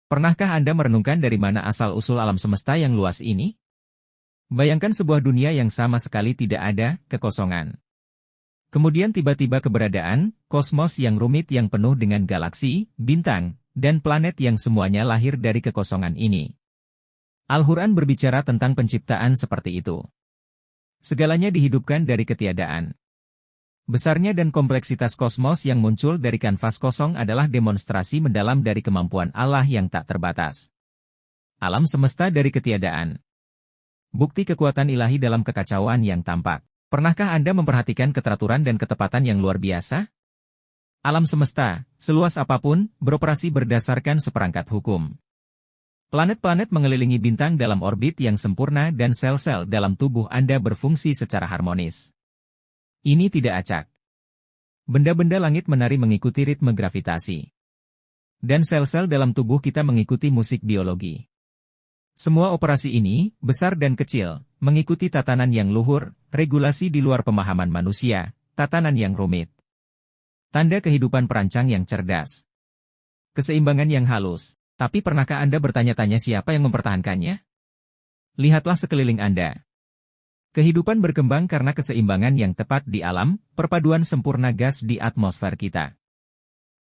Pernahkah Anda merenungkan dari mana asal-usul alam semesta yang luas ini? Bayangkan sebuah dunia yang sama sekali tidak ada, kekosongan. Kemudian tiba-tiba keberadaan, kosmos yang rumit yang penuh dengan galaksi, bintang, dan planet yang semuanya lahir dari kekosongan ini. Al-Quran berbicara tentang penciptaan seperti itu. Segalanya dihidupkan dari ketiadaan. Besarnya dan kompleksitas kosmos yang muncul dari kanvas kosong adalah demonstrasi mendalam dari kemampuan Allah yang tak terbatas. Alam semesta dari ketiadaan. Bukti kekuatan ilahi dalam kekacauan yang tampak. Pernahkah Anda memperhatikan keteraturan dan ketepatan yang luar biasa? Alam semesta, seluas apapun, beroperasi berdasarkan seperangkat hukum. Planet-planet mengelilingi bintang dalam orbit yang sempurna dan sel-sel dalam tubuh Anda berfungsi secara harmonis. Ini tidak acak. Benda-benda langit menari mengikuti ritme gravitasi. Dan sel-sel dalam tubuh kita mengikuti musik biologi. Semua operasi ini, besar dan kecil, mengikuti tatanan yang luhur, regulasi di luar pemahaman manusia, tatanan yang rumit. Tanda kehidupan perancang yang cerdas. Keseimbangan yang halus. Tapi pernahkah Anda bertanya-tanya siapa yang mempertahankannya? Lihatlah sekeliling Anda. Kehidupan berkembang karena keseimbangan yang tepat di alam, perpaduan sempurna gas di atmosfer kita.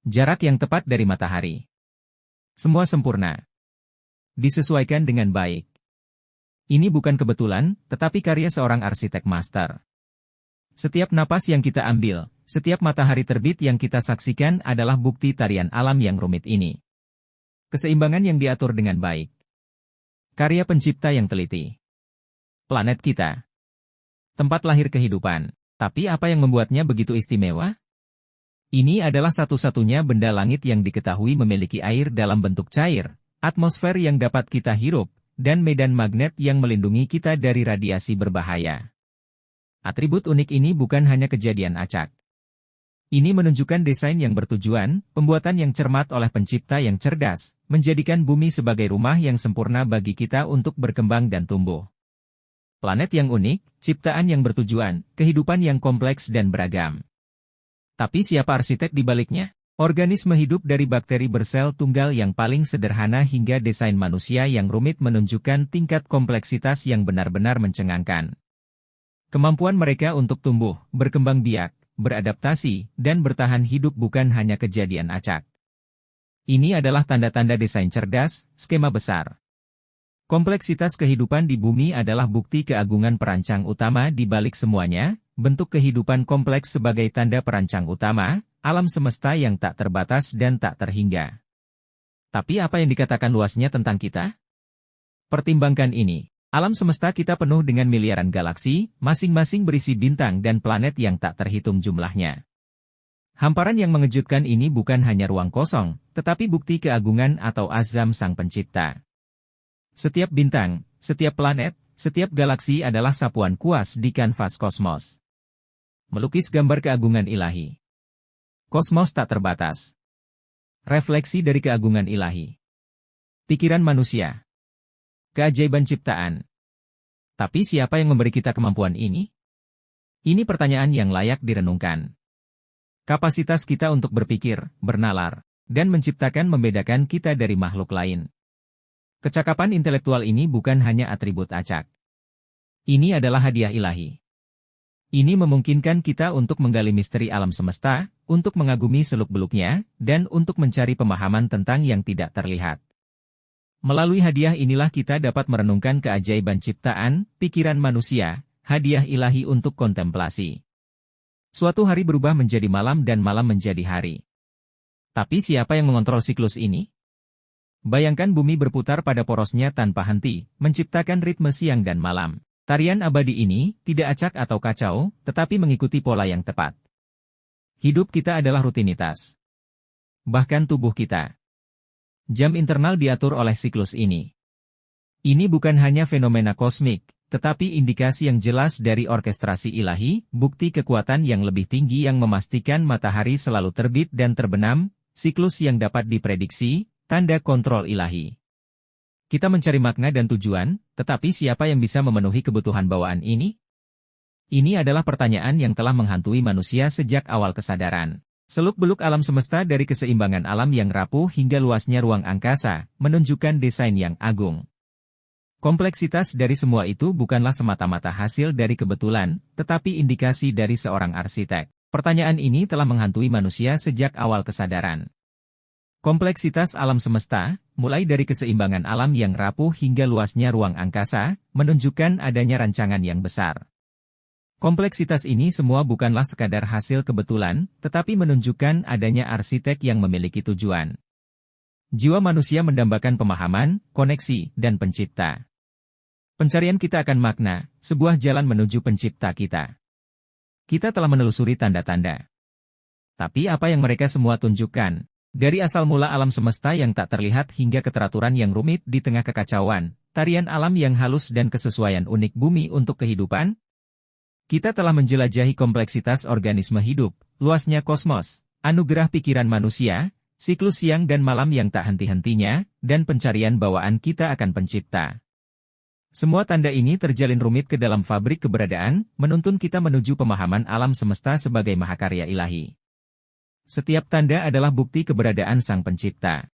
Jarak yang tepat dari matahari. Semua sempurna. Disesuaikan dengan baik. Ini bukan kebetulan, tetapi karya seorang arsitek master. Setiap napas yang kita ambil, setiap matahari terbit yang kita saksikan adalah bukti tarian alam yang rumit ini. Keseimbangan yang diatur dengan baik. Karya pencipta yang teliti. Planet kita. Tempat lahir kehidupan. Tapi apa yang membuatnya begitu istimewa? Ini adalah satu-satunya benda langit yang diketahui memiliki air dalam bentuk cair, atmosfer yang dapat kita hirup, dan medan magnet yang melindungi kita dari radiasi berbahaya. Atribut unik ini bukan hanya kejadian acak. Ini menunjukkan desain yang bertujuan, pembuatan yang cermat oleh pencipta yang cerdas, menjadikan bumi sebagai rumah yang sempurna bagi kita untuk berkembang dan tumbuh. Planet yang unik, ciptaan yang bertujuan, kehidupan yang kompleks dan beragam. Tapi siapa arsitek di baliknya? Organisme hidup dari bakteri bersel tunggal yang paling sederhana hingga desain manusia yang rumit menunjukkan tingkat kompleksitas yang benar-benar mencengangkan. Kemampuan mereka untuk tumbuh, berkembang biak, beradaptasi, dan bertahan hidup bukan hanya kejadian acak. Ini adalah tanda-tanda desain cerdas, skema besar. Kompleksitas kehidupan di bumi adalah bukti keagungan perancang utama di balik semuanya, bentuk kehidupan kompleks sebagai tanda perancang utama, alam semesta yang tak terbatas dan tak terhingga. Tapi apa yang dikatakan luasnya tentang kita? Pertimbangkan ini. Alam semesta kita penuh dengan miliaran galaksi, masing-masing berisi bintang dan planet yang tak terhitung jumlahnya. Hamparan yang mengejutkan ini bukan hanya ruang kosong, tetapi bukti keagungan atau azam sang pencipta. Setiap bintang, setiap planet, setiap galaksi adalah sapuan kuas di kanvas kosmos. Melukis gambar keagungan ilahi. Kosmos tak terbatas. Refleksi dari keagungan ilahi. Pikiran manusia. Keajaiban ciptaan. Tapi siapa yang memberi kita kemampuan ini? Ini pertanyaan yang layak direnungkan. Kapasitas kita untuk berpikir, bernalar, dan menciptakan membedakan kita dari makhluk lain. Kecakapan intelektual ini bukan hanya atribut acak. Ini adalah hadiah ilahi. Ini memungkinkan kita untuk menggali misteri alam semesta, untuk mengagumi seluk-beluknya, dan untuk mencari pemahaman tentang yang tidak terlihat. Melalui hadiah inilah kita dapat merenungkan keajaiban ciptaan, pikiran manusia, hadiah ilahi untuk kontemplasi. Suatu hari berubah menjadi malam dan malam menjadi hari. Tapi siapa yang mengontrol siklus ini? Bayangkan bumi berputar pada porosnya tanpa henti, menciptakan ritme siang dan malam. Tarian abadi ini tidak acak atau kacau, tetapi mengikuti pola yang tepat. Hidup kita adalah rutinitas. Bahkan tubuh kita. Jam internal diatur oleh siklus ini. Ini bukan hanya fenomena kosmik, tetapi indikasi yang jelas dari orkestrasi ilahi, bukti kekuatan yang lebih tinggi yang memastikan matahari selalu terbit dan terbenam, siklus yang dapat diprediksi, tanda kontrol ilahi. Kita mencari makna dan tujuan, tetapi siapa yang bisa memenuhi kebutuhan bawaan ini? Ini adalah pertanyaan yang telah menghantui manusia sejak awal kesadaran. Seluk-beluk alam semesta dari keseimbangan alam yang rapuh hingga luasnya ruang angkasa, menunjukkan desain yang agung. Kompleksitas dari semua itu bukanlah semata-mata hasil dari kebetulan, tetapi indikasi dari seorang arsitek. Pertanyaan ini telah menghantui manusia sejak awal kesadaran. Kompleksitas alam semesta, mulai dari keseimbangan alam yang rapuh hingga luasnya ruang angkasa, menunjukkan adanya rancangan yang besar. Kompleksitas ini semua bukanlah sekadar hasil kebetulan, tetapi menunjukkan adanya arsitek yang memiliki tujuan. Jiwa manusia mendambakan pemahaman, koneksi, dan pencipta. Pencarian kita akan makna, sebuah jalan menuju pencipta kita. Kita telah menelusuri tanda-tanda. Tapi apa yang mereka semua tunjukkan? Dari asal mula alam semesta yang tak terlihat hingga keteraturan yang rumit di tengah kekacauan, tarian alam yang halus dan kesesuaian unik bumi untuk kehidupan? Kita telah menjelajahi kompleksitas organisme hidup, luasnya kosmos, anugerah pikiran manusia, siklus siang dan malam yang tak henti-hentinya, dan pencarian bawaan kita akan pencipta. Semua tanda ini terjalin rumit ke dalam fabrik keberadaan, menuntun kita menuju pemahaman alam semesta sebagai mahakarya ilahi. Setiap tanda adalah bukti keberadaan Sang Pencipta.